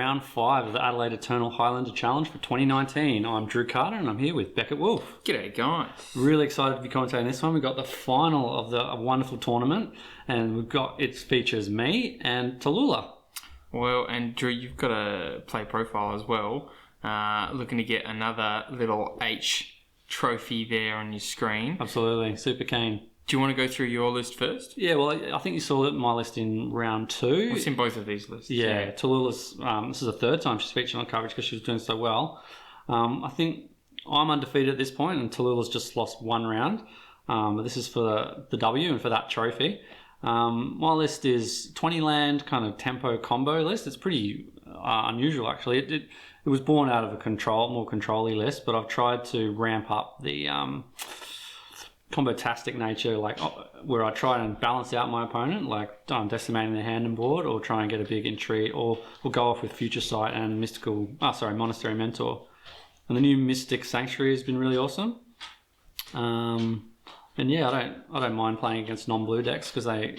round 5 of the Adelaide Eternal Highlander Challenge for 2019. I'm Drew Carter and I'm here with Beckett Wolfe. G'day guys. Really excited to be commentating this one. We've got the final of the wonderful tournament and it features me and Talulla. Well, and Drew, you've got a play profile as well. Looking to get another little H trophy there on your screen. Absolutely, super keen. Do you want to go through your list first? Yeah, well, I think you saw my list in round 2. It's in both of these lists. Yeah, Talulla's, this is the third time she's featured on coverage because she was doing so well. I think I'm undefeated at this point and Talulla's just lost one round. But this is for the W and for that trophy. My list is 20 land kind of tempo combo list. It's pretty unusual actually. It was born out of a more control-y list, but I've tried to ramp up the combo-tastic nature, like where I try and balance out my opponent, like decimating their hand and board, or try and get a big entry, or go off with Future Sight and Monastery Mentor. And the new Mystic Sanctuary has been really awesome. And yeah, I don't mind playing against non-blue decks because they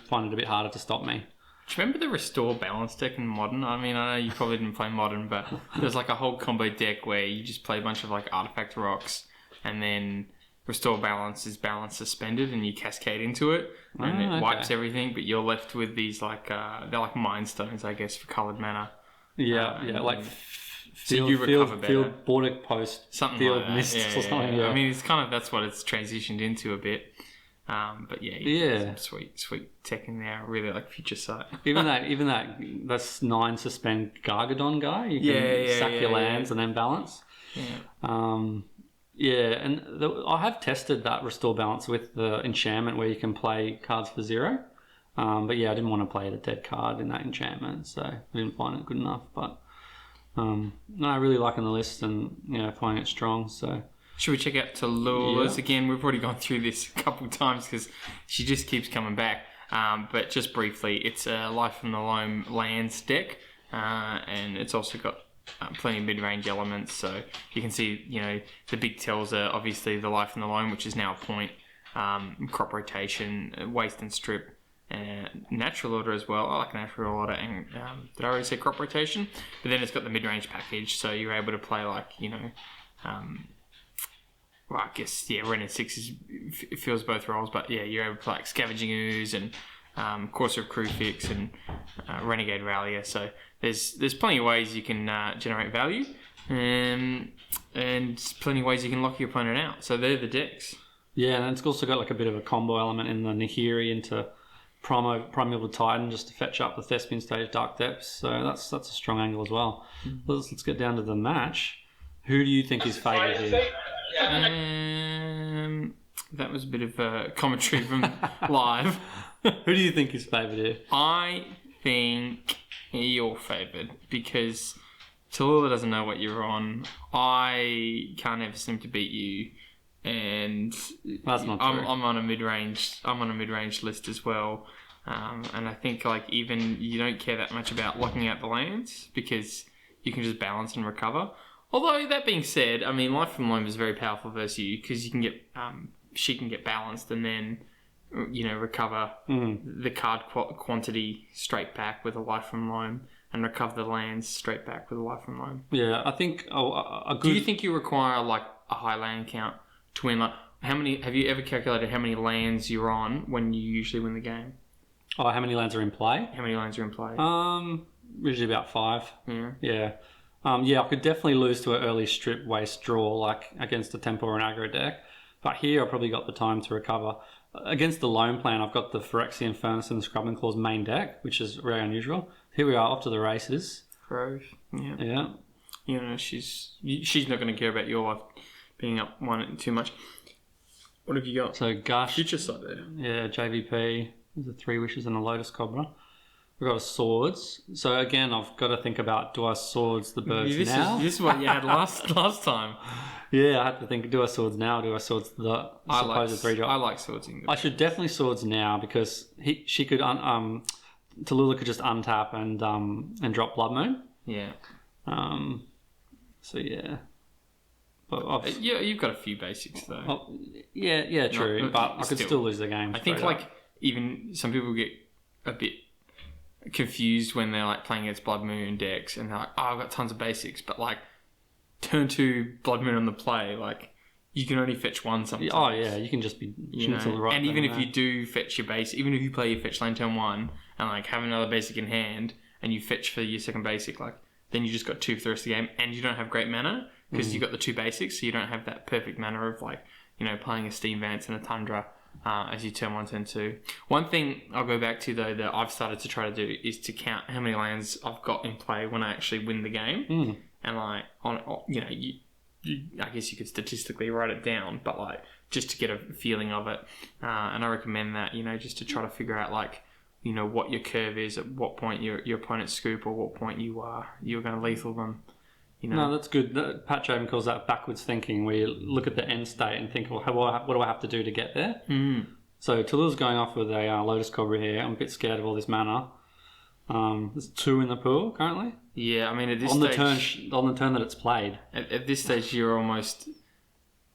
find it a bit harder to stop me. Do you remember the Restore Balance deck in Modern? I mean, I know you probably didn't play Modern, but there's like a whole combo deck where you just play a bunch of like Artifact Rocks, and then Restore Balance is balance suspended, and you cascade into it, and it wipes everything. But you're left with these like they're like Mind Stones, I guess, for coloured mana. Yeah, like field border post, something field like that. mist or something. Yeah. I mean, it's kind of that's what it's transitioned into a bit. But some sweet tech in there. I really like Future Sight. even that's 9 suspend Gargadon guy. You can sack your lands and then balance. Yeah. I have tested that Restore Balance with the enchantment where you can play cards for 0. But yeah, I didn't want to play the dead card in that enchantment, so I didn't find it good enough. But no, I really liking the list and finding it strong. So should we check out Talulla's again? We've already gone through this a couple of times because she just keeps coming back. But just briefly, it's a Life from the Loam lands deck, and it's also got plenty of mid-range elements. So you can see, the big tells are obviously the Life from the Loam, which is now a point, crop rotation, waste and strip, and natural order as well. I like natural order, and did I already say crop rotation? But then it's got the mid-range package, so you're able to play like, well, I guess, Ren and 6 fills both roles, but yeah, you're able to play like Scavenging Ooze and Courser of Crewfix and Renegade Rallier. So there's plenty of ways you can generate value, and plenty of ways you can lock your opponent out. So they're the decks. Yeah, and it's also got like a bit of a combo element in the Nahiri into Primeval Titan just to fetch up the Thespian Stage Dark Depths. So that's a strong angle as well. Let's get down to the match. Who do you think is favoured here? That was a bit of a commentary from live. Who do you think is favoured here? I think you're favoured because Talulla doesn't know what you're on. I can't ever seem to beat you, and that's not true. I'm on a mid-range list as well, and I think like even you don't care that much about locking out the lands because you can just balance and recover. Although, that being said, I mean, Life from Loam is very powerful versus you because you can get, she can get balanced and then, recover the card quantity straight back with a Life from Loam and recover the lands straight back with a Life from Loam. Yeah, I think Do you think you require like a high land count to win? Like, have you ever calculated how many lands you're on when you usually win the game? Oh, how many lands are in play? How many lands are in play? Usually about 5. Yeah. I could definitely lose to an early strip waste draw like against a tempo or an aggro deck. But here I probably got the time to recover. Against the Loam plan, I've got the Phyrexian Furnace and the Scrubbing Claws main deck, which is very unusual. Here we are, off to the races. Grove, yeah. She's not going to care about your life being up one too much. What have you got? So Gush. Future Sight there. Yeah, JVP. There's a 3 Wishes and a Lotus Cobra. We've got a Swords. So again, I've got to think about, do I Swords the birds now? This is what you had last time. Yeah, I had to think, do I Swords now or do I Swords the supposed 3-drop? I like Swordsing. I should definitely Swords now because she could, Talulla could just untap and drop Blood Moon. Yeah. So yeah. But you've got a few basics though. Yeah, true. But I could still lose the game. I think like even some people get a bit confused when they're like playing against Blood Moon decks and they're like, oh, I've got tons of basics, but like turn 2 Blood Moon on the play, like you can only fetch one sometimes. Oh yeah, you can just be you know, to the right. and even if you do fetch your base, even if you play your fetch lane turn 1 and like have another basic in hand and you fetch for your second basic, like then you just got 2 for the rest of the game and you don't have great mana because you got the 2 basics, so you don't have that perfect mana of like, you know, playing a Steam Vance and a Tundra as you turn 1, turn 2. One thing I'll go back to though that I've started to try to do is to count how many lands I've got in play when I actually win the game. And like on, you know, you I guess you could statistically write it down, but like just to get a feeling of it. And I recommend that, you know, just to try to figure out like, you know, what your curve is, at what point your opponent's scoop or what point you're going to lethal them. You know? No, that's good. Pat Javen calls that backwards thinking, where you look at the end state and think, well, what do I have to do to get there? So Talulla's going off with a Lotus Cobra here. I'm a bit scared of all this mana. There's 2 in the pool currently. Yeah, I mean at this on stage, on the turn that it's played. At this stage, you're almost,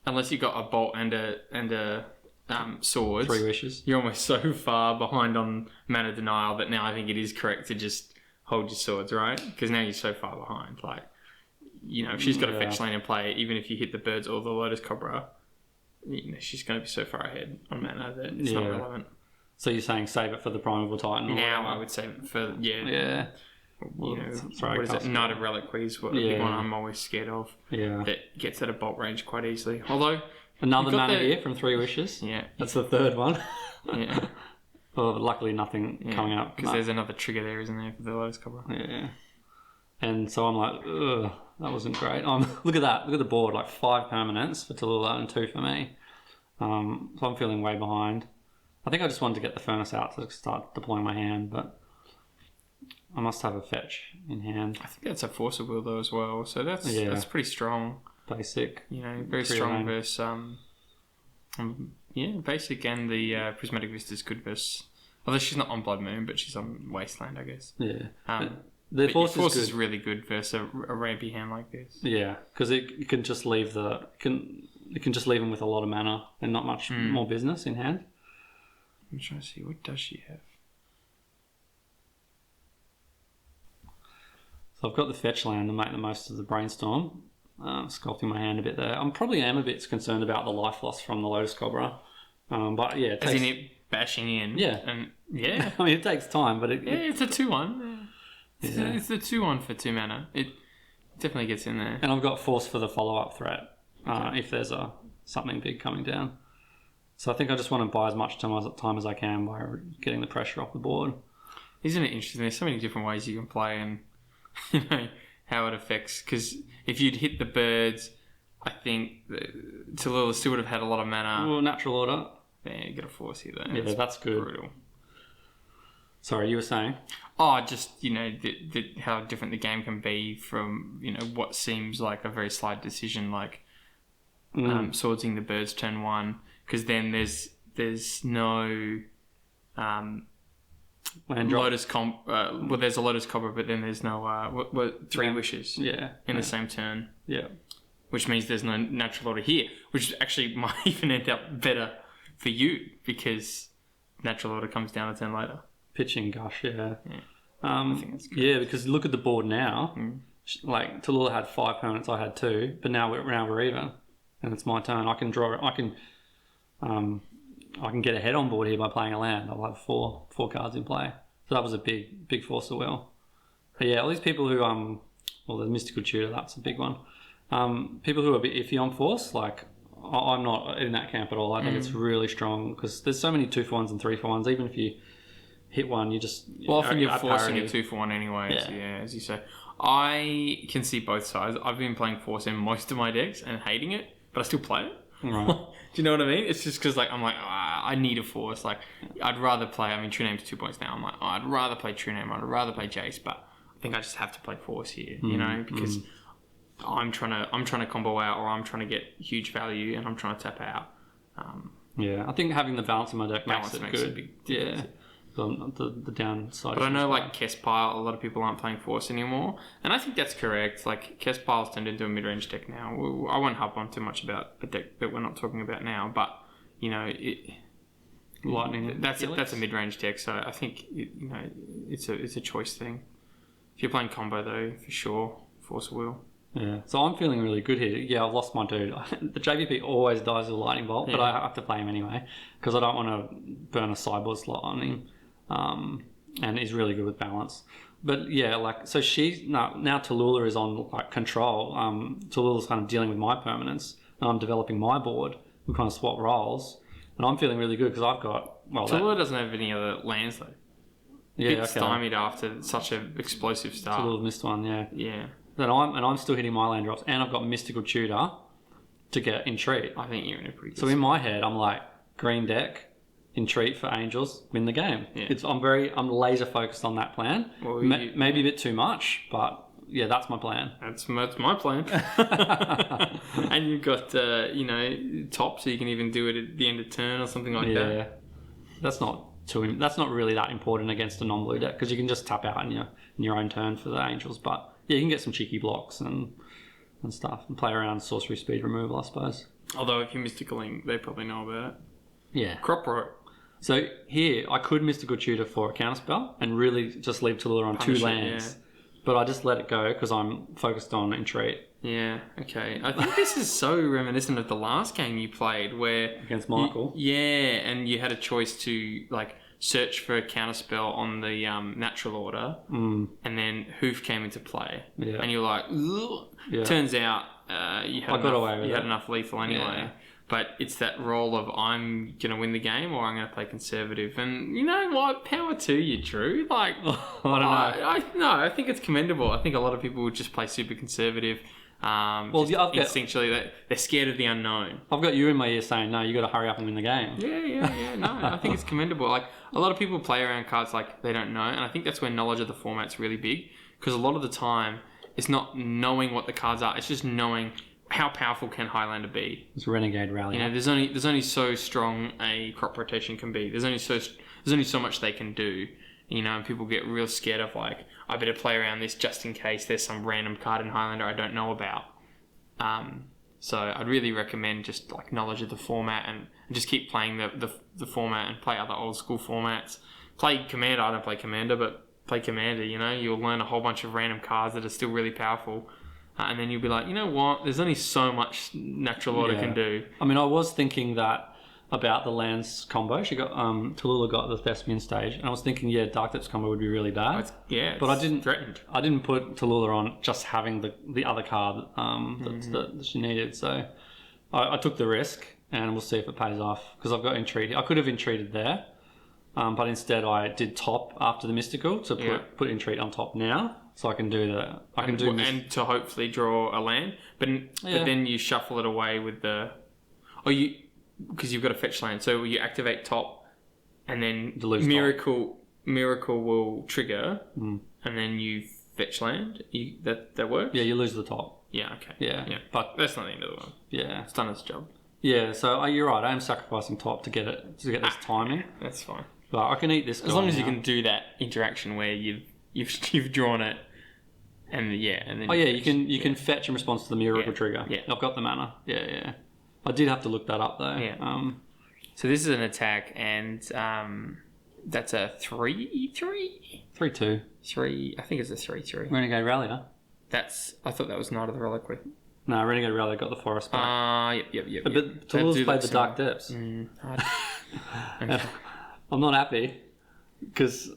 unless you got a bolt and a swords, 3 wishes. You're almost so far behind on mana denial that now I think it is correct to just hold your swords, right? Because now you're so far behind. Like, you know, if she's got a fetch lane in play, even if you hit the birds or the Lotus Cobra, you know, she's going to be so far ahead on mana that it's not relevant. So you're saying save it for the Primeval Titan? Now I would save it for, yeah. You know, what is it? Knight of Reliquary is what the big one I'm always scared of. Yeah. That gets out of bolt range quite easily. Although... Another mana here from 3 wishes. Yeah. That's the 3rd one. Yeah. Well, luckily nothing coming up. Because there's another trigger there, isn't there, for the Lotus Cobra? Yeah. And so I'm like, ugh, that wasn't great. Look at that. Look at the board. Like 5 permanents for Talulla and 2 for me. So I'm feeling way behind. I think I just wanted to get the Furnace out to start deploying my hand, but I must have a fetch in hand. I think that's a Force of Will though as well, so that's pretty strong. Basic. You know, very strong versus basic, and the Prismatic Vista is good versus, although she's not on Blood Moon, but she's on Wasteland, I guess. Yeah. The Force is really good versus a rampy hand like this. Yeah, because it can just leave it can just leave him with a lot of mana and not much more business in hand. I'm trying to see, what does she have? So I've got the fetch land to make the most of the brainstorm. Sculpting my hand a bit there. I'm probably a bit concerned about the life loss from the Lotus Cobra. But yeah, as in it bashing in. Yeah. And yeah. I mean, it takes time, but it's a 2-1. Yeah. It's a 2-1 for 2 mana. It definitely gets in there. And I've got Force for the follow-up threat if there's something big coming down. So I think I just want to buy as much time as I can by getting the pressure off the board. Isn't it interesting? There's so many different ways you can play, and you know how it affects. Because if you'd hit the birds, I think Talulla still would have had a lot of mana. Well, natural order. Yeah, you got a Force here though. Yeah, that's good. Brutal. Sorry, you were saying? Oh, just, you know, how different the game can be from, you know, what seems like a very slight decision, like swordsing the birds turn 1. Because then there's no Lotus Combo. Well, there's a Lotus Cobra, but then there's no 3 wishes. Yeah. In the same turn. Yeah. Which means there's no natural order here, which actually might even end up better for you because natural order comes down a turn later. Pitching Gush, yeah. I think that's good. Yeah, because look at the board now. Like Talulla had 5 permanents, I had 2, but now we're even, and it's my turn. I can draw. I can get ahead on board here by playing a land. I'll have four cards in play. So that was a big force of will. But yeah, all these people who well, the Mystical Tutor, that's a big one. People who are a bit iffy on force, like I'm not in that camp at all. I think it's really strong because there's so many 2-for-1s and 3-for-1s. Even if you hit one, you just often you're forcing a 2-for-1 anyway. Yeah. So yeah, as you say, I can see both sides. I've been playing force in most of my decks and hating it, but I still play it. Right. Do you know what I mean? It's just because I'm like, I need a force. Like I'd rather play. I mean, True Name's 2 points now. I'm like, I'd rather play True Name. I'd rather play Jace, but I think I just have to play force here. You know, because I'm trying to combo out, or I'm trying to get huge value, and I'm trying to tap out. Yeah, I think having the balance in my deck makes it good. A big difference. Yeah. The downside. But I know, like, Kespile, a lot of people aren't playing Force anymore. And I think that's correct. Like, Kespile's turned into a mid-range deck now. I won't harp on too much about a deck that we're not talking about now. But, you know, lightning. That's a mid-range deck, so I think it's a choice thing. If you're playing combo though, for sure, Force of Will. Yeah, so I'm feeling really good here. Yeah, I've lost my dude. The JVP always dies with a lightning bolt, but I have to play him anyway because I don't want to burn a sideboard slot on him. And he's really good with balance. But yeah, so now Talulla is on control. Talulla's kind of dealing with my permanents, and I'm developing my board. We kind of swap roles, and I'm feeling really good because I've got Talulla doesn't have any other lands though. Yeah, bit stymied after such an explosive start. Talulla missed one, yeah. Yeah. I'm still hitting my land drops, and I've got Mystical Tutor to get Entreat. I think you're in a pretty good So in my head, I'm like, green deck, Entreat for Angels, win the game. Yeah. I'm laser focused on that plan. Well, maybe a bit too much, but yeah, that's my plan. That's my plan. And you've got top, so you can even do it at the end of turn or something like that. Yeah, that's not really that important against a non-blue deck because you can just tap out in your own turn for the Angels, but. Yeah, you can get some cheeky blocks and stuff and play around sorcery speed removal, I suppose. Although if you're mysticaling, they probably know about it. Yeah. Crop Rot. So here, I could Mystical Tutor for a counterspell and really just leave Talulla on two lands. Yeah. But I just let it go because I'm focused on Entreat. Yeah, okay. I think this is so reminiscent of the last game you played where... Against Michael. And you had a choice to, search for a counterspell on the natural order, and then Hoof came into play, and you're like, ugh. Turns out you had enough lethal anyway. But it's that role of I'm gonna win the game or I'm gonna play conservative, and you know what? Power to you, Drew. I don't know. I think it's commendable. I think a lot of people would just play super conservative. Instinctually, they're scared of the unknown. I've got you in my ear saying, no, you got to hurry up and win the game. Yeah. No, I think it's commendable. A lot of people play around cards like they don't know, and I think that's where knowledge of the format's really big. Because a lot of the time, it's not knowing what the cards are; it's just knowing how powerful can Highlander be. It's Renegade Rally. There's only so strong a crop rotation can be. There's only so much they can do. And people get real scared of I better play around this just in case there's some random card in Highlander I don't know about. So I'd really recommend just knowledge of the format and just keep playing the format and play other old school formats. Play Commander. I don't play Commander, but play Commander. You'll learn a whole bunch of random cards that are still really powerful. And then you'll be like, you know what? There's only so much natural order can do. I mean, I was thinking that about the lands combo. She got Talulla got the Thespian stage, and I was thinking, Dark Depths combo would be really bad. But I didn't threatened. I didn't put Talulla on just having the other card that she needed. So I took the risk, and we'll see if it pays off because I've got Entreat. I could have Entreated there, but instead I did top after the Mystical to put Entreat on top now, so I can do that. And to hopefully draw a land, but then you shuffle it away with the because you've got a fetch land, so you activate top, and then Miracle will trigger, and then you fetch land. That works. Yeah, you lose the top. Yeah. Okay. Yeah. But that's not the end of the world. Yeah, it's done its job. Yeah. So you're right. I am sacrificing top to get this timing. That's fine. But I can eat this as long as you can do that interaction where you've drawn it, and then you can fetch in response to the Miracle trigger. Yeah, I've got the mana. Yeah. I did have to look that up though. Yeah. So this is an attack, and that's a 3/3. 3/2. 3. I think it's a 3/3. Renegade Rallier. I thought that was Knight of the Reliquary. No, Renegade Rallier got the forest back. Yep. But Talulla's played the Dark Depths. Okay. I'm not happy because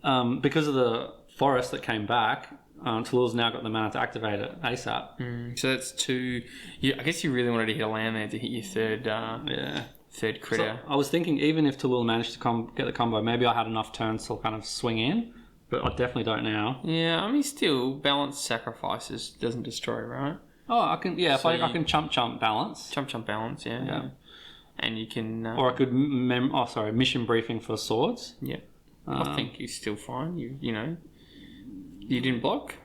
of the forest that came back. Talulla's now got the mana to activate it ASAP. So that's 2. I guess you really wanted to hit a land there to hit your third critter. So I was thinking even if Talulla managed to get the combo, maybe I had enough turns to kind of swing in, but I definitely don't now. Yeah, I mean, still, balanced sacrifices doesn't destroy, right? Oh, I can. Yeah, so I can chump balance. Chump balance, yeah. And you can... or I could... mission briefing for swords. Yeah. I think you're still fine. You didn't block?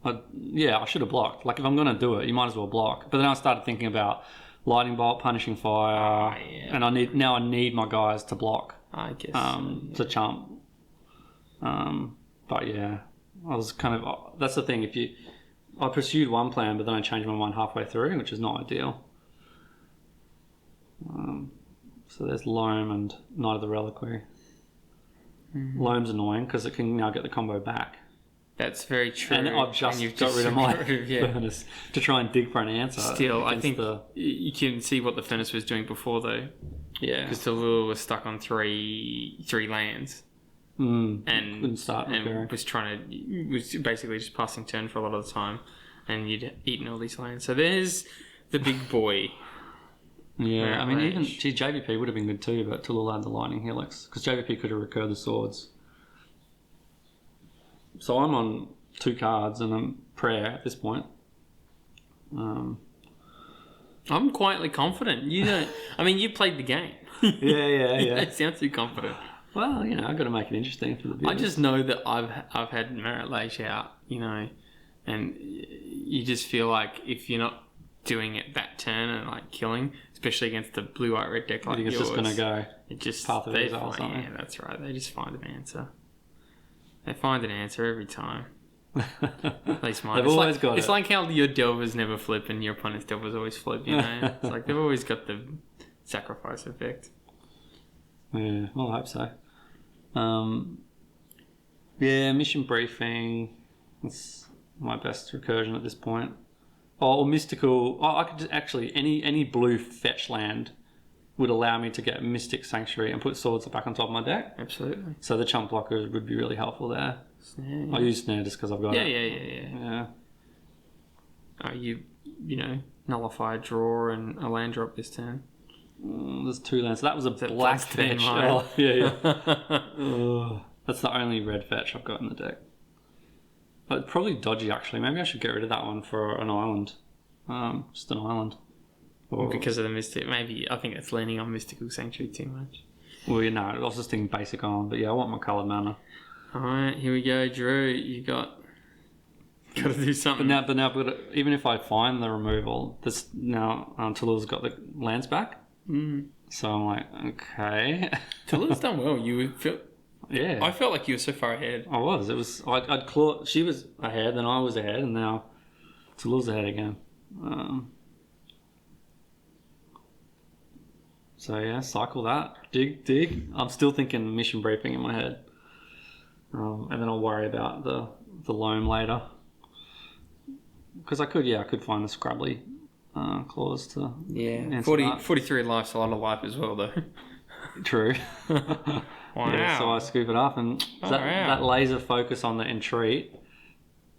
I should have blocked. If I'm going to do it, you might as well block. But then I started thinking about lightning bolt, punishing fire, and I need my guys to block. I guess. To chump. But yeah, I was kind of... That's the thing. I pursued one plan, but then I changed my mind halfway through, which is not ideal. So there's Loam and Knight of the Reliquary. Loam's annoying because it can now get the combo back. That's very true. And I've just got rid of my furnace to try and dig for an answer. Still, I think you can see what the furnace was doing before, though. Yeah. Because Talulla was stuck on three lands. And And start repairing. was basically just passing turn for a lot of the time. And you'd eaten all these lands. So there's the big boy. Yeah, I mean, even JVP would have been good too, but Talulla had the Lightning Helix because JVP could have recurred the swords. So I'm on 2 cards and I'm prayer at this point. I'm quietly confident. You don't. I mean, you played the game. Yeah. You don't sound too confident. Well, I've got to make it interesting for the viewers. I just know that I've had Merit Lage out, and you just feel like if you're not doing it that turn and like killing, especially against the blue white red deck like yours, it's just going to go. It just Path of Exile or something. Yeah, that's right. They just find an answer. They find an answer every time. At least mine. They've always got it. It's like how your Delvers never flip and your opponent's Delvers always flip. It's like they've always got the sacrifice effect. Yeah, well, I hope so. Yeah, mission briefing. That's my best recursion at this point. Or mystical. I could just actually any blue fetch land would allow me to get Mystic Sanctuary and put swords back on top of my deck. Absolutely. So the chump blocker would be really helpful there. Snare. I use Snare just because I've got it. Yeah. You nullify a draw and a land drop this turn. There's 2 lands. So that was a black fetch. Right? Oh, yeah. That's the only red fetch I've got in the deck. But probably dodgy, actually. Maybe I should get rid of that one for an island. Just an island. Or because of the Mystic. Maybe, I think it's leaning on Mystical Sanctuary too much. Well, I was just thinking basic island. But yeah, I want my coloured mana. Alright, here we go. Drew, you got to do something. But now, even if I find the removal, this now Talulla's got the lands back. So I'm like, okay. Talulla's done well. Yeah. I felt like you were so far ahead. I was. It was. I'd claw. She was ahead, then I was ahead, and now Talulla's ahead again. So yeah, cycle that. Dig. I'm still thinking mission briefing in my head, and then I'll worry about the loam later. Because I could find the scrubbly clause to 43 life's a lot of life as well, though. True. Wow. Yeah, so I scoop it up, and that laser focus on the entreat.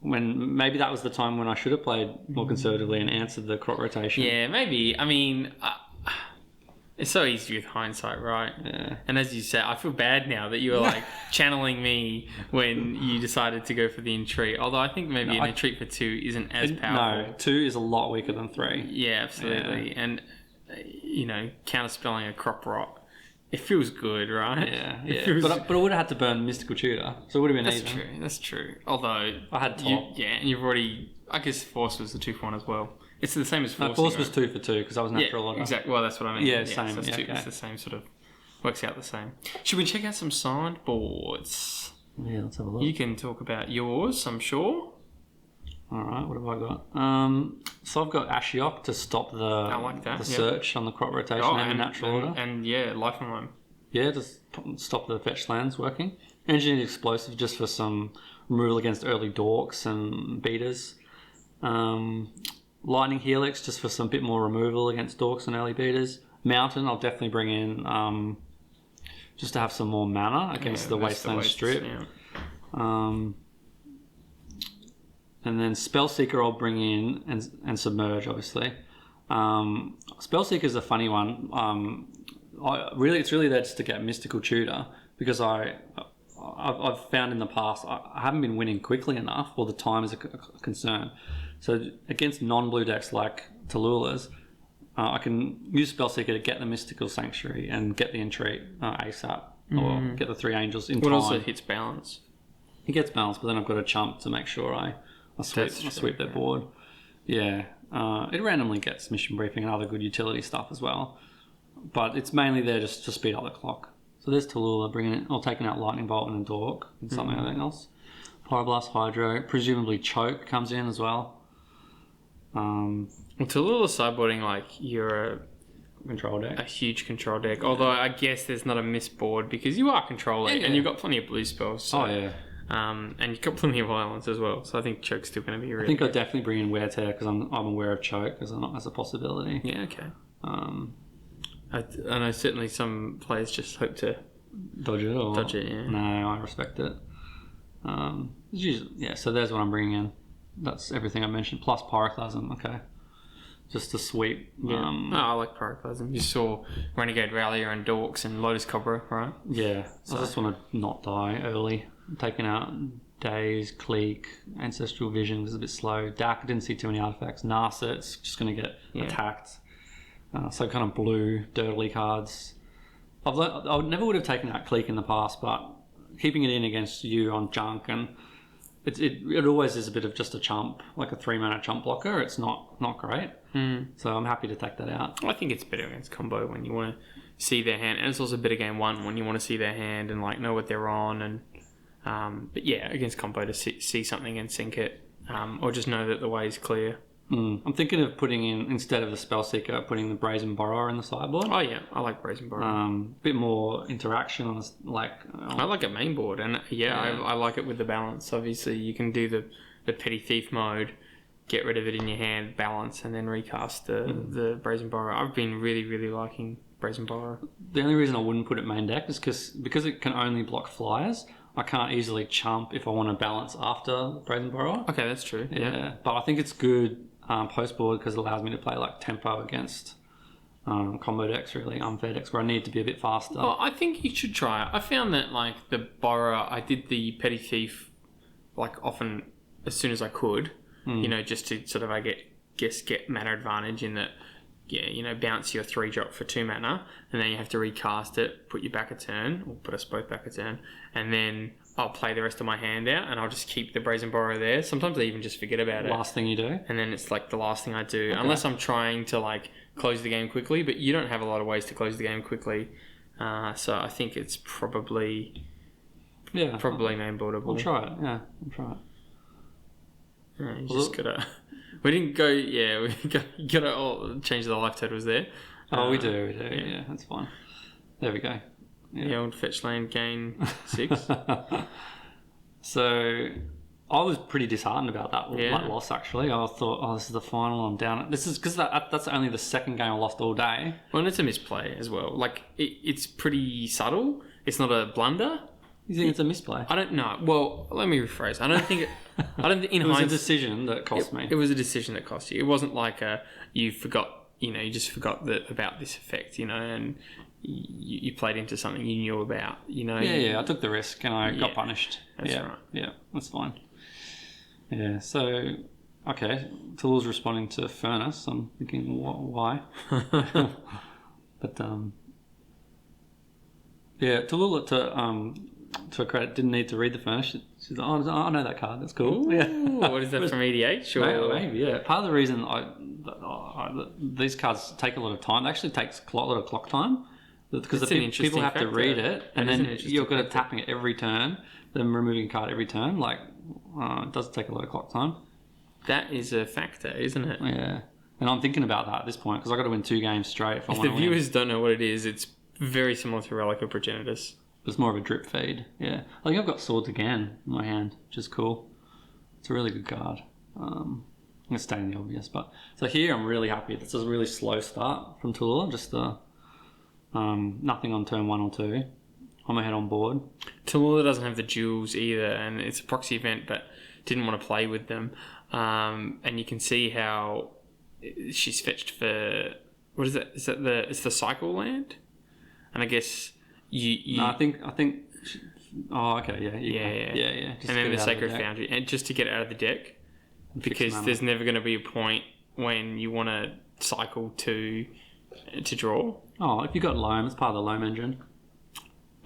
When maybe that was the time when I should have played more conservatively and answered the crop rotation. Yeah, maybe. I mean, it's so easy with hindsight, right? Yeah. And as you said, I feel bad now that you were like channeling me when you decided to go for the entreat. Although I think maybe an entreat for 2 isn't as powerful. No, 2 is a lot weaker than 3. Yeah, absolutely. Yeah. And counterspelling a crop rot. It feels good, right? Yeah. But I would have had to burn Mystical Tutor, so it would have been even. That's true. Although I had top. And you've already. I guess Force was the 2-for-1 as well. It's the same as Force. No, Force was 2 for 2 because I was natural order. Exactly. Well, that's what I mean. Yeah, same. So it's, it's the same sort of. Works out the same. Should we check out some sideboards? Yeah, let's have a look. You can talk about yours, I'm sure. Alright, what have I got? So I've got Ashiok to stop the search on the crop rotation and natural order. And Life and Loam. Yeah, just stop the fetch lands working. Engineered Explosive just for some removal against early dorks and beaters. Lightning Helix just for some bit more removal against dorks and early beaters. Mountain I'll definitely bring in just to have some more mana against the Wasteland Strip. Yeah. And then Spellseeker I'll bring in and Submerge, obviously. Spellseeker is a funny one. It's really there just to get Mystical Tutor because I've found in the past I haven't been winning quickly enough, or the time is a concern. So against non-blue decks like Talulla's, I can use Spellseeker to get the Mystical Sanctuary and get the Entreat ASAP, or get the 3 Angels in time. It also hits balance. It gets balance, but then I've got a chump to make sure I sweep their board. Yeah. It randomly gets mission briefing and other good utility stuff as well. But it's mainly there just to speed up the clock. So there's Talulla taking out Lightning Bolt and a Dork and something else. Pyroblast, Hydro, presumably Choke comes in as well. Talulla sideboarding like you're control deck. A huge control deck. Although I guess there's not a misboard because you are controlling and you've got plenty of blue spells. So, and you've got plenty of islands as well. So I think choke's still going to be really. I think I'd definitely bring in wear tear because I'm aware of choke as a possibility. Yeah. Okay. I know certainly some players just hope to dodge it. Yeah. No, I respect it. So there's what I'm bringing in. That's everything I mentioned plus Pyroclasm. Okay. Just to sweep. Yeah. I like Pyroclasm. You saw Renegade Rallier and Dorks and Lotus Cobra, right? Yeah. So I just want to not die early. I'm taking out Daze, Cleek, Ancestral Vision was a bit slow. Dark, I didn't see too many artifacts. Narset's just going to get attacked. So kind of blue, dirtily cards. I never would have taken out Cleek in the past, but keeping it in against you on junk and it always is a bit of just a chump, like a 3-mana chump blocker. It's not great. So I'm happy to take that out. I think it's better against combo when you want to see their hand, and it's also better game 1 when you want to see their hand and like know what they're on. And but yeah, against combo to see something and sink it, or just know that the way is clear. I'm thinking of putting in, instead of the Spellseeker, putting the Brazen Borrower in the sideboard. Oh yeah, I like Brazen Borrower. Bit more interaction on this, I like a main board, and I like it with the balance. Obviously, you can do the Petty Thief mode, get rid of it in your hand, balance, and then recast the Brazen Borrower. I've been really, really liking Brazen Borrower. The only reason I wouldn't put it main deck is because it can only block flyers. I can't easily chump if I want to balance after Brazen Borrower. Okay, that's true. Yeah. But I think it's good post board because it allows me to play like tempo against combo decks, really unfair decks where I need to be a bit faster. Well, I think you should try it. I found that like the Borrower, I did the Petty Thief like often as soon as I could, just to sort of get mana advantage in that. Yeah, bounce your 3-drop for 2 mana, and then you have to recast it, put you back a turn, or put us both back a turn, and then I'll play the rest of my hand out, and I'll just keep the Brazen Borrower there. Sometimes I even just forget about it. Last thing you do? And then it's like the last thing I do, unless I'm trying to like close the game quickly, but you don't have a lot of ways to close the game quickly. So I think it's probably main boardable. We'll try it, we'll try it. Yeah, you just gotta... We didn't go... Yeah, we gotta all change the life totals there. We do. Yeah, that's fine. There we go. Yeah. The old fetch land gain 6. So I was pretty disheartened about that loss, actually. I thought, this is the final, I'm down. This is because that's only the second game I lost all day. Well, and it's a misplay as well. Like, it's pretty subtle. It's not a blunder. You think it's a misplay? I don't know. Well, let me rephrase. I don't think it was a decision that cost me. It was a decision that cost you. It wasn't like you forgot. You just forgot about this effect. And you played into something you knew about. Yeah. I took the risk and I got punished. That's right. Yeah, that's fine. Yeah. So okay, Talulla's responding to Furnace. I'm thinking why, but Talulla to her credit, didn't need to read the Furnace. She's like, I know that card. That's cool. Ooh, yeah. What is that from EDH? Or? Maybe, yeah. Part of the reason these cards take a lot of time. It actually takes a lot of clock time because people have to read it, and then you're good at tapping it every turn, then removing a card every turn. Like, it does take a lot of clock time. That is a factor, isn't it? Yeah. And I'm thinking about that at this point because I've got to win 2 games straight if I want to win. If the viewers don't know what it is, it's very similar to Relic of Progenitus. It's more of a drip feed, yeah. I think I've got Swords again in my hand, which is cool. It's a really good card. I'm going to stay in the obvious, but... So here I'm really happy. This is a really slow start from Talulla, just nothing on turn 1 or 2. I'm ahead on board. Talulla doesn't have the jewels either, and it's a proxy event, but didn't want to play with them. And you can see how she's fetched for... What is that? It's the cycle land? And I guess... No, I think. Oh, okay, yeah. And then the Sacred Foundry, and just to get it out of the deck, because there's never going to be a point when you want to cycle to draw. Oh, if you got loam, it's part of the loam engine.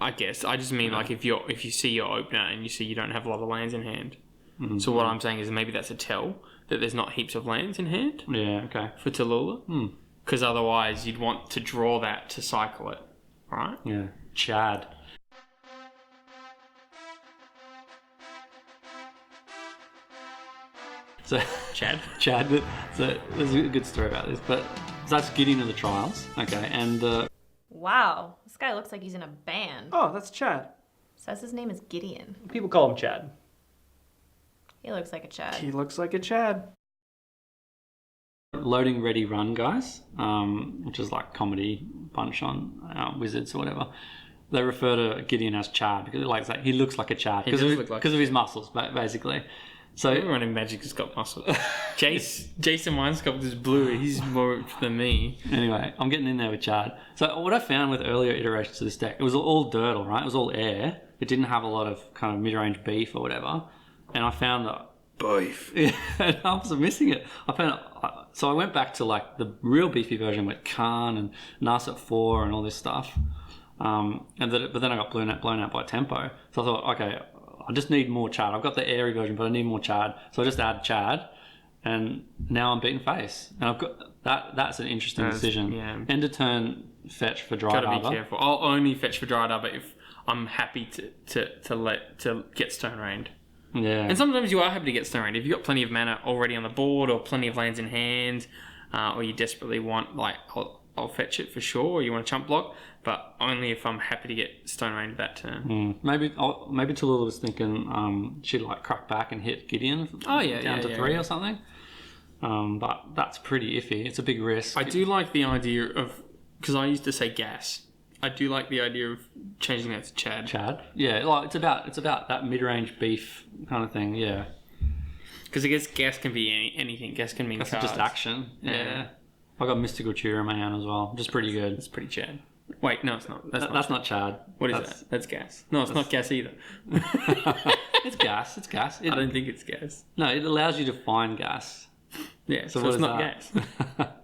I guess I just mean like if you see your opener and you see you don't have a lot of lands in hand. Mm-hmm. So what I'm saying is maybe that's a tell that there's not heaps of lands in hand. Yeah, okay. For Talulla, because otherwise you'd want to draw that to cycle it, right? Yeah. Chad. Chad. So there's a good story about this, but that's Gideon of the trials. Okay, and Wow, this guy looks like he's in a band. Oh, that's Chad. Says his name is Gideon. People call him Chad. He looks like a Chad. He looks like a Chad. Loading Ready Run guys, which is like comedy bunch on Wizards or whatever. They refer to Gideon as Chad because he looks like a Chad because of his muscles, basically. So everyone in Magic has got muscle. Jason Winescope is blue. He's more than me. Anyway, I'm getting in there with Chad. So what I found with earlier iterations of this deck, it was all dirt, all right? It was all air. It didn't have a lot of kind of mid-range beef or whatever. And I found that beef. Yeah, and I was missing it. So I went back to like the real beefy version with Khan and Narset 4 and all this stuff. But then I got blown out by tempo. So I thought, okay, I just need more Chad. I've got the airy version, but I need more Chad. So I just added Chad, and now I'm beating face. And I've got that's an interesting decision. Yeah. End of turn fetch for Dry Harbor. Gotta be careful. I'll only fetch for Dry Harbor if I'm happy to get Stone Rained. Yeah. And sometimes you are happy to get Stone Rained. If you've got plenty of mana already on the board or plenty of lands in hand, or you desperately want, like, I'll fetch it for sure, or you want a chump block, but only if I'm happy to get Stone Rained that turn. Maybe Talulla was thinking she'd like crack back and hit Gideon down to 3 or something. But that's pretty iffy. It's a big risk. I do like the idea of, because I used to say gas. I do like the idea of changing that to Chad. Chad? Yeah, like it's about that mid-range beef kind of thing, yeah. Because I guess gas can be anything. Gas can mean that's cards. Just action. Yeah. I got Mystical Tutor in my hand as well. Just pretty good. It's pretty Chad. Wait, no, it's not. That's not Chad. What is that? That's gas. No, it's not gas either. It's gas. It's gas. I don't think it's gas. No, it allows you to find gas. Yeah, so it's not gas.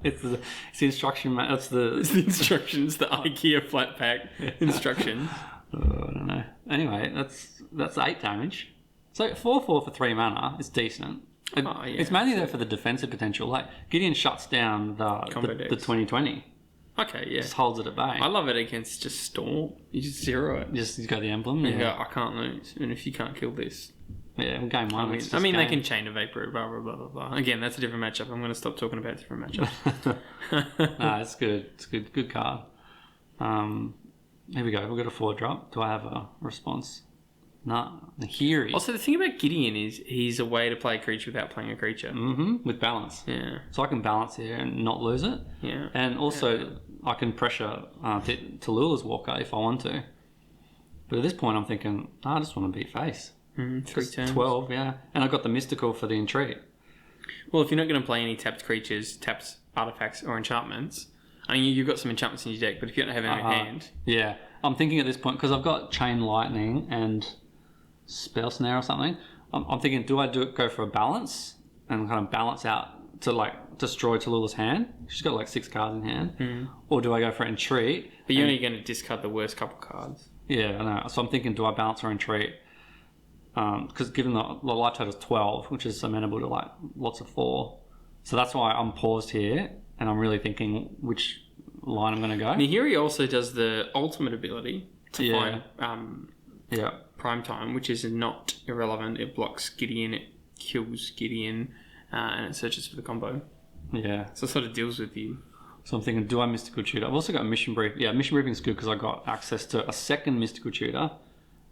It's the instruction. It's the instructions. The IKEA flat pack instructions. I don't know. Anyway, that's 8 damage. So 4/4 for 3 mana is decent. It's mainly there for the defensive potential. Like Gideon shuts down the 2020. Okay, yeah. Just holds it at bay. I love it against just Storm. You just zero it. You got the emblem. You go, I can't lose, and if you can't kill this. Yeah, game one. They can chain a Vapor, blah, blah, blah, blah, blah. Again, that's a different matchup. I'm going to stop talking about different matchups. No, it's good. It's good. Good card. Here we go. We've got a 4-drop. Do I have a response? No. Nahiri. Also, the thing about Gideon is he's a way to play a creature without playing a creature. Mm-hmm. With balance. Yeah. So I can balance here and not lose it. Yeah. And also, I can pressure Talulla's Walker if I want to. But at this point, I'm thinking, I just want to beat face. 3 turns. 12, yeah. And I got the Mystical for the Entreat. Well, if you're not going to play any tapped creatures, tapped artifacts, or enchantments, I mean, you've got some enchantments in your deck, but if you don't have any in hand... Yeah. I'm thinking at this point, because I've got Chain Lightning and Spell Snare or something, I'm thinking, do I go for a balance and kind of balance out to, like, destroy Talulla's hand? She's got, like, 6 cards in hand. Or do I go for Entreat? But you're only going to discard the worst couple cards. Yeah, I know. So I'm thinking, do I balance or Entreat? Because given the life total is 12, which is amenable to like lots of 4, so that's why I'm paused here and I'm really thinking which line I'm going to go. Nahiri also does the ultimate ability to find Prime Time, which is not irrelevant. It blocks Gideon, it kills Gideon, and it searches for the combo. Yeah. So it sort of deals with you. So I'm thinking, do I Mystical Tutor? I've also got Mission Brief. Yeah, Mission Briefing is good because I got access to a second Mystical Tutor.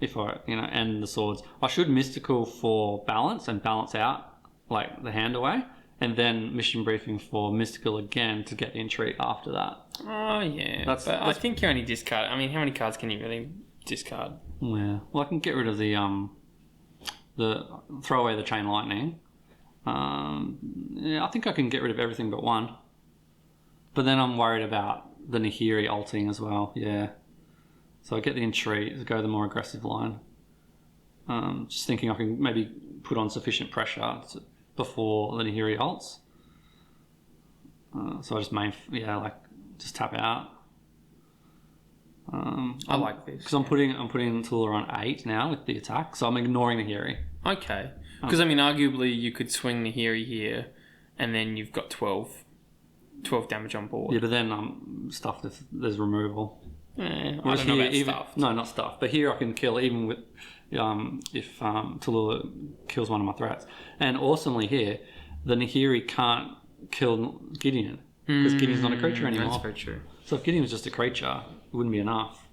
If I, and the swords. I should Mystical for balance and balance out, like, the hand away. And then Mission Briefing for Mystical again to get the Entreat after that. Oh, yeah. I think you only discard... I mean, how many cards can you really discard? Yeah. Well, I can get rid of the throw away the Chain Lightning. I think I can get rid of everything but 1. But then I'm worried about the Nahiri ulting as well. Yeah. So I get the Entreat, go the more aggressive line. Just thinking I can maybe put on sufficient pressure before the Nahiri ults. So I just just tap out. I like this. Because I'm putting Talulla on 8 now with the attack, so I'm ignoring the Nahiri. Okay. Because, I mean, arguably you could swing Nahiri here, and then you've got 12 damage on board. Yeah, but then stuff, there's removal. I don't know about stuff. No, not stuff. But here I can kill even with if Talulla kills one of my threats. And awesomely here, the Nahiri can't kill Gideon because Gideon's not a creature anymore. That's very true. So if Gideon was just a creature, it wouldn't be enough.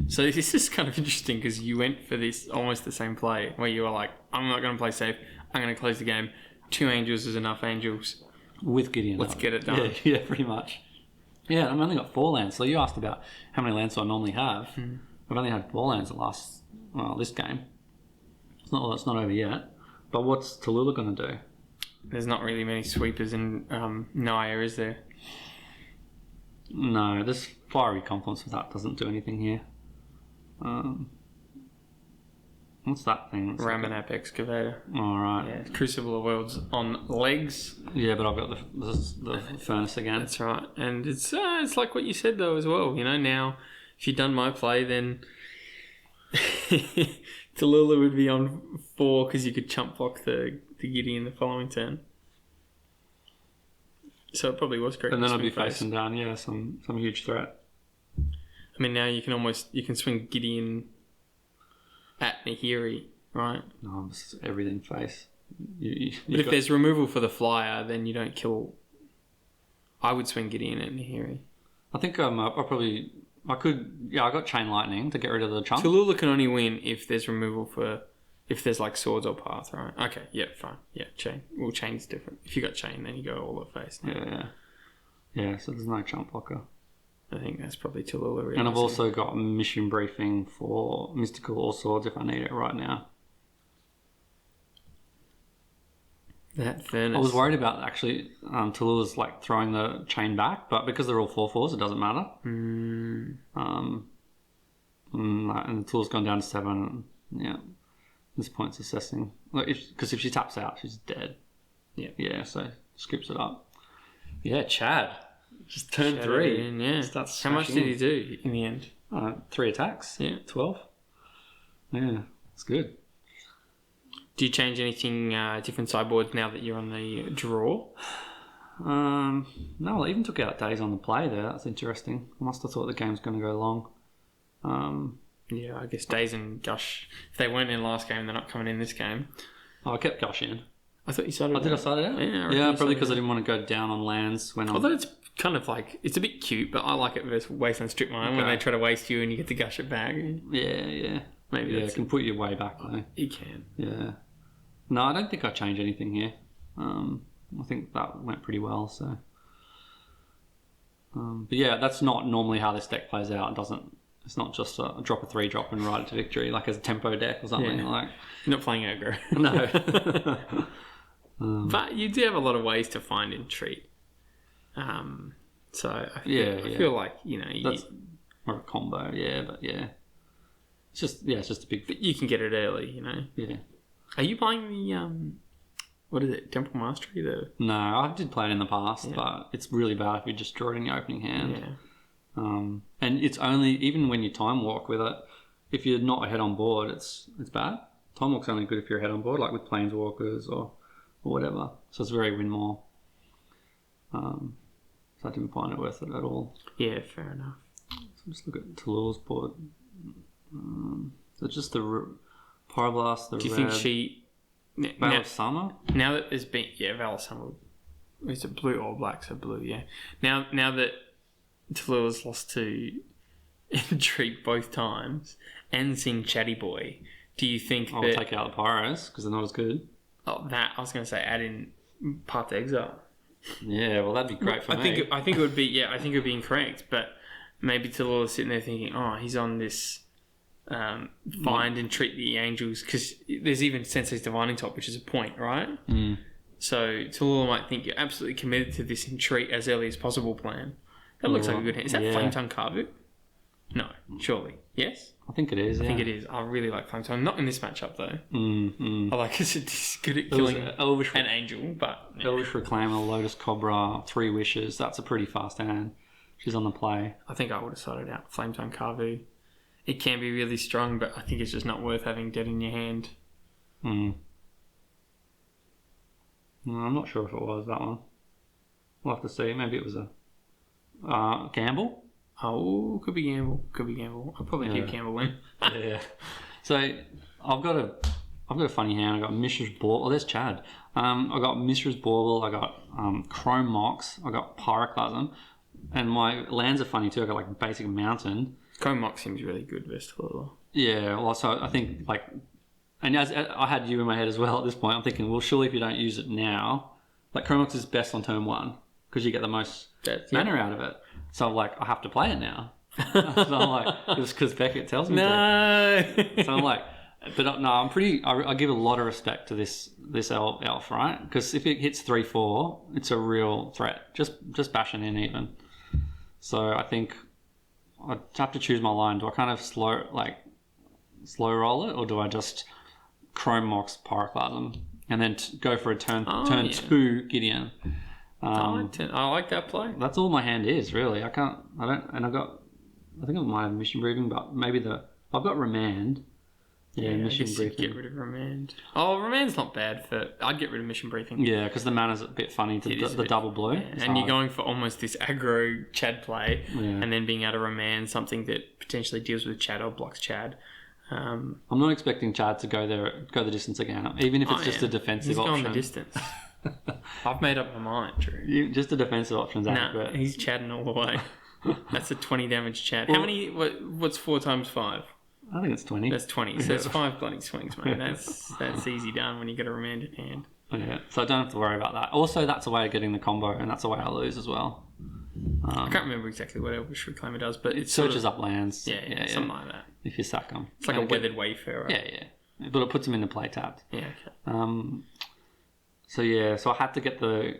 So this is kind of interesting because you went for this almost the same play where you were like, I'm not going to play safe. I'm going to close the game. 2 angels is enough angels. With Gideon. Let's get it done. Yeah, pretty much. Yeah, I've only got 4 lands. So you asked about how many lands I normally have. I've only had 4 lands this game. It's not over yet. But what's Talulla going to do? There's not really many sweepers in Naya, is there? No, this fiery confluence with that doesn't do anything here. What's that thing? Ramanap Excavator. Alright. Yeah, Crucible of Worlds on legs. Yeah, but I've got the furnace again. That's right. And it's like what you said, though, as well. You know, now, if you'd done my play, then Talulla would be on 4 because you could chump block the Gideon the following turn. So it probably was correct. And then I'd be facing down, some huge threat. I mean, now you can swing Gideon at Nahiri, right? No, it's everything face. But if there's removal for the flyer, then you don't kill. I would swing Gideon at Nahiri. I think I got Chain Lightning to get rid of the chunk. Talulla can only win if there's removal if there's like swords or path, right? Okay, yeah, fine. Yeah, chain. Well, chain's different. If you got chain, then you go all the face. Yeah, so there's no chump blocker. I think that's probably Talulla. Really. And I've also got mission briefing for Mystical or Swords if I need it right now. That furnace. I was worried about actually Talulla's like throwing the chain back, but because they're all 4/4s, it doesn't matter. And the Talulla's gone down to 7. Yeah, this point's assessing. Because if she taps out, she's dead. Yeah. So scripts it up. Yeah, Chad. Just turn 3. Yeah. How much did he do in the end? 3 attacks. Yeah. 12. Yeah, it's good. Do you change anything different sideboards now that you're on the draw? No, I even took out days on the play there. That's interesting. I must have thought the game's going to go long. Yeah, I guess Days and Gush, if they weren't in last game, they're not coming in this game. I kept Gush in. I thought you started Did I start it out? Yeah, probably because I didn't want to go down on lands when Although it's kind of like, it's a bit cute, but I like it versus Wasteland Strip Mine when they try to waste you and you get to Gush it back. Yeah. Maybe it can put you way back though. You can. Yeah. No, I don't think I changed anything here. I think that went pretty well, so. But yeah, that's not normally how this deck plays out. It's not just a drop a 3-drop and ride it to victory, like as a tempo deck or something. You're not playing aggro. No. But you do have a lot of ways to find entreat. So I feel like, that's more a combo, but yeah. It's just a big... But you can get it early, Yeah. Are you playing the, what is it, Temple Mastery? No, I did play it in the past, but it's really bad if you just draw it in your opening hand. Yeah. And it's only, even when you time walk with it, if you're not ahead on board, it's bad. Time walk's only good if you're ahead on board, like with Planeswalkers or whatever. So it's very win more. So I didn't find it worth it at all. Yeah, fair enough. So just look at Talulla's board. So just the Pyroblast, the Do you red, think she... Veil of Summer? Now that there's been... Yeah, Veil of Summer. Is it blue or black? So blue, yeah. Now that Talulla's lost to Entreat both times and sing Chatty Boy, do you think I'll take out the Pyros because they're not as good. Oh, that... I was going to say add in Path to Exile. Yeah, well, that'd be great for me. I think it would be... Yeah, I think it would be incorrect, but maybe Talulla's sitting there thinking, oh, he's on this... find and treat the angels, because there's even Sensei's Divining Top, which is a point, right? So Talulla might think you're absolutely committed to this entreat as early as possible plan. That looks like a good hand. Is that Flame Tongue Kavu? No, surely. Yes? I think it is. I think it is. I really like Flame Tongue. Not in this matchup though. I like it's good at killing an angel, but Elvish Reclaimer, Lotus Cobra, 3 Wishes. That's a pretty fast hand. She's on the play. I think I would have started out Flame Tongue Kavu. It can be really strong, but I think it's just not worth having dead in your hand. No, I'm not sure if it was that one. We'll have to see. Maybe it was a gamble. Oh, could be gamble. I'll probably keep gambling. Yeah. So I've got a funny hand. I've got Mishra's Ball. Oh, there's Chad. I got Mishra's Bauble, I got Chrome Mox, I got Pyroclasm, and my lands are funny too. I got like Basic Mountain. Chrome Mox seems really good versus Talulla. Yeah, well, so I think like, and as I had you in my head as well at this point, I'm thinking, well, surely if you don't use it now, like Chrome Mox is best on turn 1 because you get the most mana out of it. So I'm like, I have to play it now. So I'm like, it's because Beckett tells me to. So I'm like, but no, I give a lot of respect to this elf, right? Because if it hits 3/4, it's a real threat. Just bashing in even. So I think I have to choose my line. Do I kind of slow roll it, or do I just Chrome Mox Pyroclasm and then go for a turn 2 Gideon? I like that play. That's all my hand is really. I think I might have Mission Briefing, but maybe I've got Remand. Yeah, Mission Briefing. Get rid of Remand. Oh, Remand's not bad I'd get rid of Mission Briefing. Yeah, because the mana's a bit funny to the double blue. Yeah. And you're going for almost this aggro Chad play, and then being able to Remand something that potentially deals with Chad or blocks Chad. I'm not expecting Chad to go the distance again, even if it's just a defensive option. He's going the distance. I've made up my mind, Drew. Just a defensive option's adequate. He's Chadding all the way. That's a 20 damage Chad. How many? What's 4 times 5? I think it's 20. That's 20. So it's 5 bloody swings, mate. That's easy done when you get a Remand in hand. Yeah, so I don't have to worry about that. Also, that's a way of getting the combo, and that's a way I lose as well. I can't remember exactly what Elvish Reclaimer does, but it searches up lands. Yeah, something like that. If you sack them. It's like a Weathered Wayfarer. Yeah. But it puts them into play tapped. Yeah, okay. So I had to get the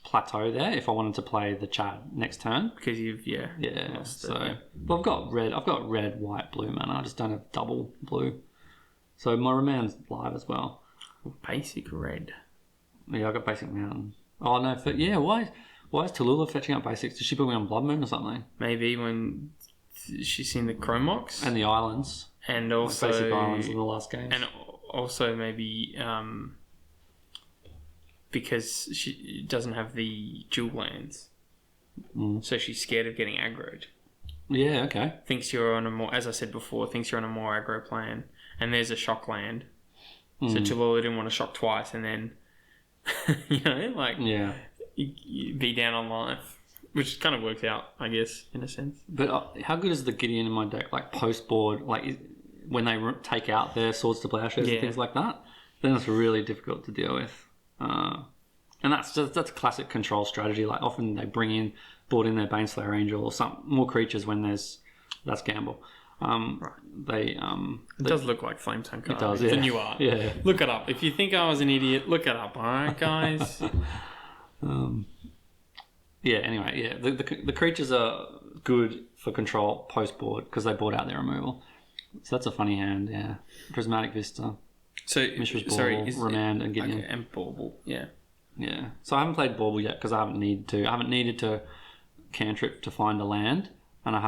plateau there if I wanted to play the Chad next turn. Because you've but I've got red, white, blue mana. I just don't have double blue. So my Remand's live as well. Basic red. Yeah, I got Basic Mountain. Oh no, why is Talulla fetching up basics? Did she put me on Blood Moon or something? Maybe when she's seen the Chrome Mox and the islands, and also basic islands in the last game, and also maybe because she doesn't have the dual lands, so she's scared of getting aggroed. Yeah, okay. Thinks you're on a more, as I said before, thinks you're on a more aggro plan, and there's a shock land. So Talulla didn't want to shock twice, and then you be down on life, which kind of works out, I guess, in a sense. But how good is the Gideon in my deck? Like post board, like when they take out their Swords to Plowshares and things like that, then it's really difficult to deal with. And that's a classic control strategy. Like often they board in their Baneslayer Angel or some more creatures when that's gamble. It does look like Flametongue card. It does, It's a new art. Yeah. Look it up. If you think I was an idiot, look it up, alright guys? Anyway, the creatures are good for control post board because they board out their removal. So that's a funny hand, yeah. Prismatic Vista. So, Mishra's Bauble, Remand and Gideon. Okay, and Bauble, yeah. Yeah. So I haven't played Bauble yet because I haven't needed to. I haven't needed to cantrip to find a land, and I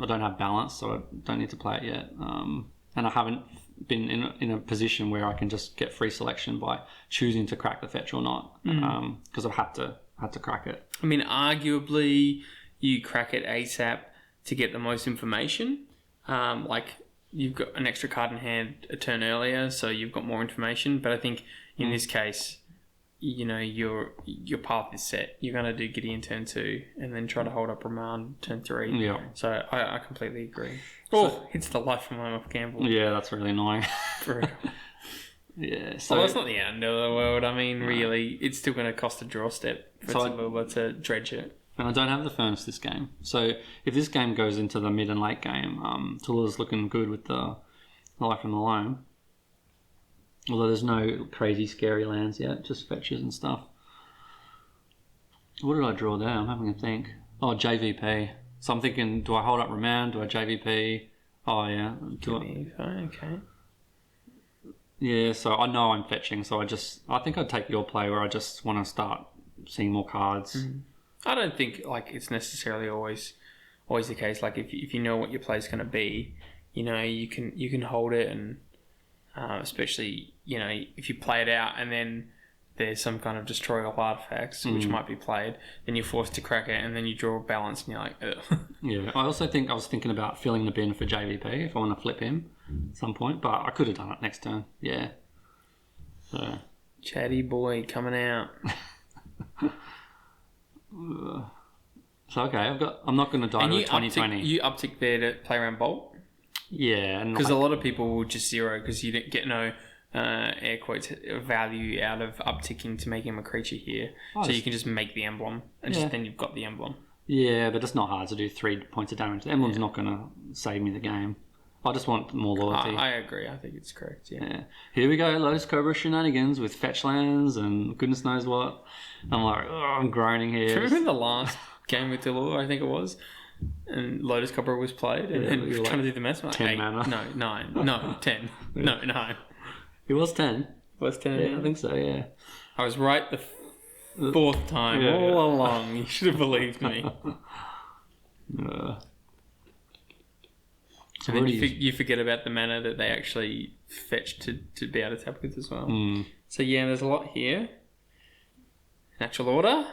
don't have balance, so I don't need to play it yet. And I haven't been in a position where I can just get free selection by choosing to crack the fetch or not, because I've had to crack it. I mean, arguably, you crack it ASAP to get the most information. Like you've got an extra card in hand a turn earlier, so you've got more information. But I think in this case, your path is set. You're going to do Gideon turn 2 and then try to hold up Remand turn 3. Yeah. So I completely agree. It's the life from home off gamble. Yeah, that's really annoying. For real. Yeah. So that's not the end of the world. I mean, really, it's still going to cost a draw step for Talulla to dredge it. And I don't have the Furnace this game. So if this game goes into the mid and late game, Talulla's looking good with the Life from the Loam. Although there's no crazy scary lands yet, just fetches and stuff. What did I draw there? I'm having a think. Oh, JVP. So I'm thinking, do I hold up Remand? Do I JVP? Oh, yeah. Okay. Yeah, so I know I'm fetching, so I think I'd take your play where I just want to start seeing more cards. I don't think it's necessarily always the case. Like if you know what your play is going to be, you can hold it, and especially if you play it out and then there's some kind of destroy all artifacts which might be played, then you're forced to crack it, and then you draw a balance and you're like, ugh. Yeah, I also think I was thinking about filling the bin for JVP if I want to flip him at some point, but I could have done it next turn. Yeah. So Chatty boy coming out. So okay, I'm not going to die to a 2020. You uptick there to play around Bolt? Yeah, because a lot of people will just zero because you don't get no air quotes value out of upticking to make him a creature here. So you can just make the emblem and just then you've got the emblem. Yeah, but it's not hard to do 3 points of damage. The emblem's not going to save me the game. I just want more loyalty. I agree. I think it's correct. Yeah. Here we go, Lotus Cobra shenanigans with fetch lands and goodness knows what. I'm like, I'm groaning here. Do you remember the last game with Talulla, I think it was, and Lotus Cobra was played, and we were trying to do the math. Like, 10 mana. No, 9. No, 10. No, 9. It was 10. It was 10. Yeah, I think so, yeah. I was right the fourth time all along. You should have believed me. And then you forget about the mana that they actually fetch to be able to tap with as well. So yeah, there's a lot here. Natural order.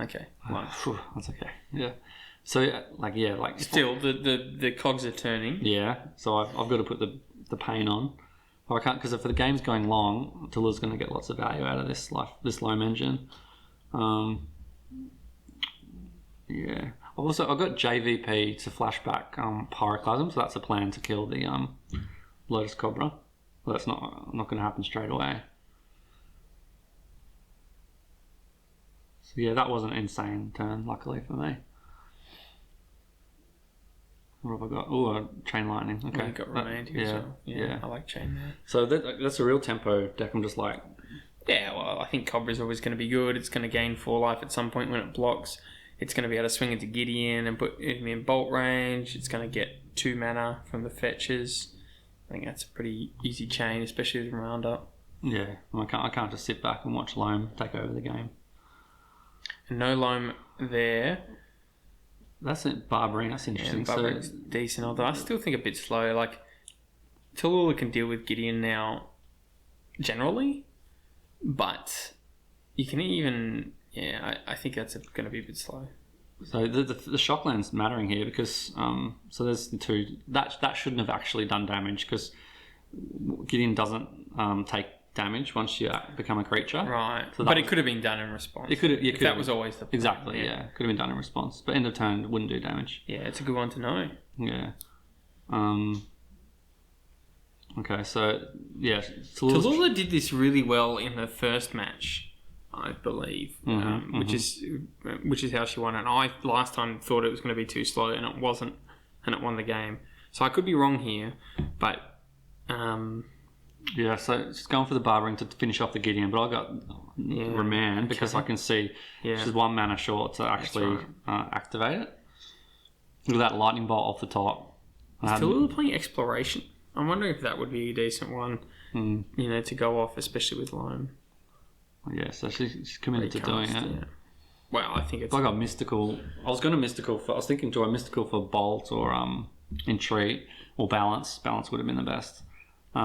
Okay. That's okay. Yeah. So still the cogs are turning. Yeah. So I've got to put the pain on. I can't because if the game's going long, Talulla's going to get lots of value out of this loam engine. Yeah. I've got JVP to flashback Pyroclasm, so that's a plan to kill the Lotus Cobra. Well, that's not going to happen straight away. So yeah, that wasn't an insane turn, luckily for me. What have I got? Oh, Chain Lightning. Okay. You got Romantic as well. Yeah, I like Chain there. So that's a real tempo deck. I'm just like... Yeah, well, I think Cobra's always going to be good. It's going to gain 4 life at some point when it blocks. It's going to be able to swing into Gideon and put him in bolt range. It's going to get 2 mana from the fetches. I think that's a pretty easy chain, especially with round up. Yeah, I can't just sit back and watch Loam take over the game. And no Loam there. That's it. Barbarian, that's interesting. Yeah, Barbarian's decent, although I still think a bit slow. Like, Talulla can deal with Gideon now generally, but you can even... Yeah, I think that's going to be a bit slow. So the Shockland's mattering here because so there's the 2 that shouldn't have actually done damage because Gideon doesn't take damage once you become a creature. Right, so but it could have been done in response. It could have. That was always the plan. Exactly. Yeah, could have been done in response, but end of turn wouldn't do damage. Yeah, it's a good one to know. Yeah. Okay, so yeah, Talulla did this really well in the first match. I believe, which is how she won it. I last time thought it was going to be too slow, and it wasn't, and it won the game. So I could be wrong here, but yeah. So she's going for the Barbering to finish off the Gideon, but I got Remand because I can see she's 1 mana short to actually activate it. Look at that lightning bolt off the top. Talulla playing Exploration. I'm wondering if that would be a decent one, to go off, especially with Loam. Yeah, so she's committed to doing it. Yeah. Well, I think it's... I got Mystical. I was thinking, do I Mystical for Bolt or Entreat or Balance? Balance would have been the best.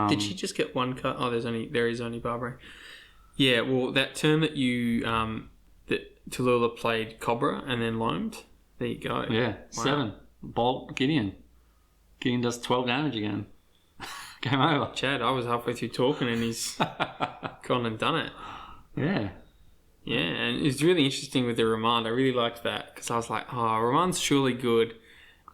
Did she just get 1 cut? Oh, there is only Barbary. Yeah, well, that turn that you... that Talulla played Cobra and then Loamed. There you go. Yeah, wow. 7. Bolt Gideon. Gideon does 12 damage again. Game over. Chad, I was halfway through talking and he's gone and done it. Yeah. Yeah, and it's really interesting with the Remand. I really liked that because I was like, oh, Remand's surely good.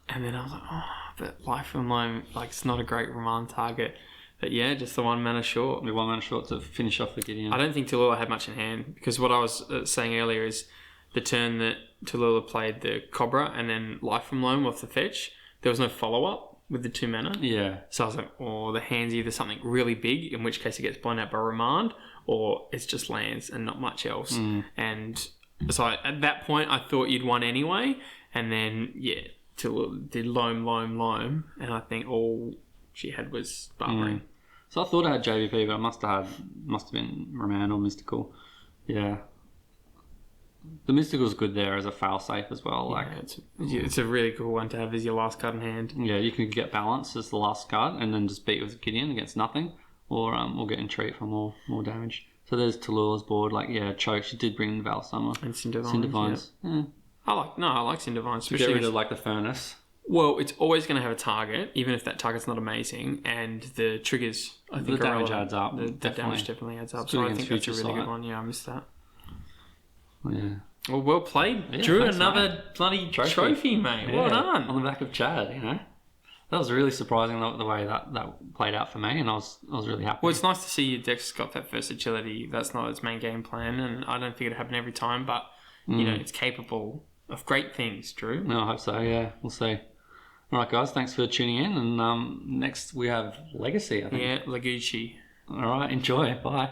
And then I was like, oh, but Life from Loam, like, it's not a great Remand target. But yeah, just the 1 mana short. The 1 mana short to finish off the Gideon. I don't think Talulla had much in hand because what I was saying earlier is the turn that Talulla played the Cobra and then Life from Loam off the fetch, there was no follow-up with the 2 mana. Yeah. So I was like, oh, the hand's either something really big, in which case it gets blown out by Remand, or it's just lands and not much else. And so at that point, I thought you'd won anyway. And then, Talulla did Loam. And I think all she had was Barbary. So I thought I had JVP, but I must have been Remand or Mystical. Yeah. The Mystical's good there as a fail-safe as well. It's a really cool one to have as your last card in hand. Yeah, you can get Balance as the last card and then just beat with Gideon against nothing. Or get Entreat for more damage. So there's Talulla's board. Choke. She did bring Val Summer and Cindervines. Yeah. I like Cindervines. To get rid of the Furnace. Well, it's always going to have a target, even if that target's not amazing, and the triggers, I think, The are damage relevant. adds up. The Definitely. damage definitely adds up. It's So good I against think that's a future really good sight. one. Yeah, I missed that. Yeah. Well played. Yeah, Drew, thanks, another bloody trophy, mate. Well done. On the back of Chad, That was really surprising the way that played out for me, and I was really happy. Well, it's nice to see your deck's got that versatility. That's not its main game plan, and I don't think it'll happen every time, but, it's capable of great things, Drew. No, I hope so, yeah. We'll see. All right, guys, thanks for tuning in, and next we have Legacy, I think. Yeah, Lagucci. All right, enjoy. Bye.